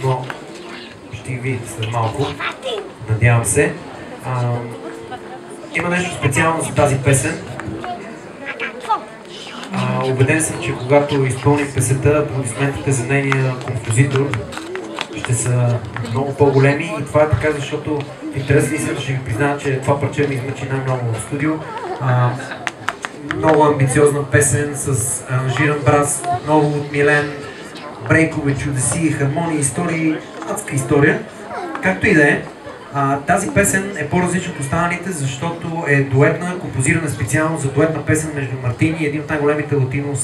но ще ги видите след малко, надявам се. Има нещо специално за тази песен. Убеден съм, че когато изпълним песента, аплодисментите за нейния композитор ще са много по-големи и това е така, защото в интерес на истината ще ви призная, че това парче ми измъчи най-много в студио. Много амбициозна песен с аранжиран брас, отново от Милен, брейкове, чудеси, хармонии, истории, адска история. Както и да е, тази песен е по-различна от останалите, защото е дуетна, композирана специално за дуетна песен между Мартин и един от най-големите латино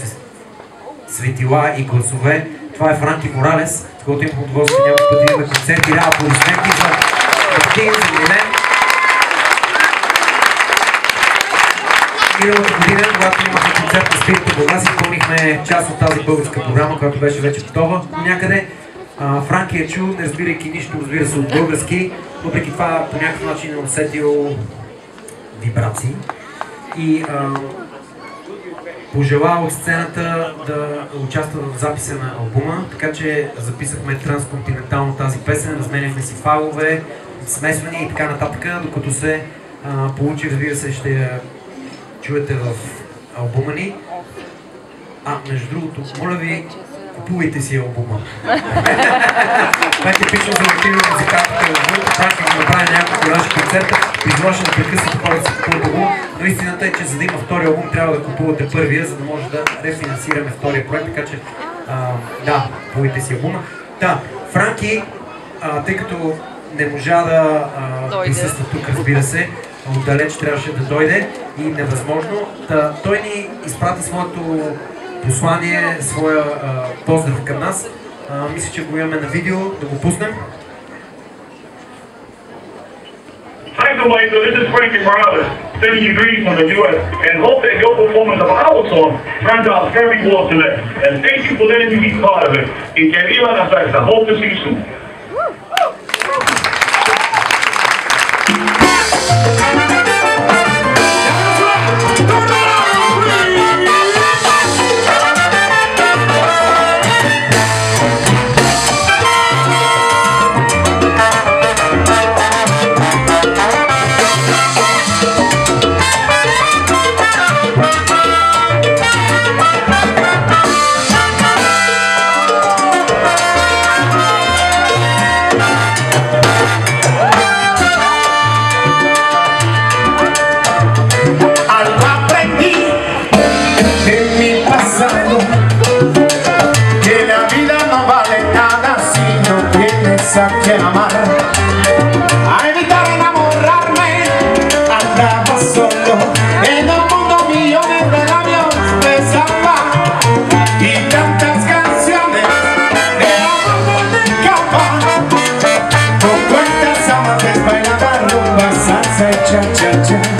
светила и гласове. Това е Франки Моралес, с който имах удоволствие няколко пъти имаме концерти. Аплодисменти за Мартин, за Милен. Миналата година, когато имахме концерт на Спирито Бургас, изпълнихме част от тази българска програма, която беше вече готова някъде. Франки е чул, не разбирайки нищо, разбира се, от български, въпреки това по някакъв начин е усетил вибрации и пожела от сцената да участва в записа на албума, така че записахме трансконтинентално тази песен, разменяхме си файлове, смесвания и така нататък, докато се получи, разбира се, ще я чуете в албума ни. Между другото, моля ви, купувайте си албума. Това е типично за латино музикантите в Вълта. Франки го направи няколко наши концерта, призваше да прекъснато хора да си купуват албум, но истината е, че за да има втори албум, трябва да купувате първия, за да може да рефинансираме втория проект, така че да, купувайте си албума. Да, Франки, тъй като не можа да присъства тук, разбира се, отдалеч трябваше да дойде и невъзможно, той ни изпрати своето послание, своя поздрав към нас. Мисля, че го имаме на видео, да го пуснем. Hi, Tomato. This is Frankie Morales, sending you greetings from the U.S. and hope that your performance of our song turns out very well today. And thank you for letting me be part of it. Y que viva la salsa. Hope to see you soon. A quien amar, a evitar enamorarme, andaba solo en un mundo, millones de labios besaban y tantas canciones de amor de capa, con cuentas amantes bailando rumba, salsa y cha cha cha.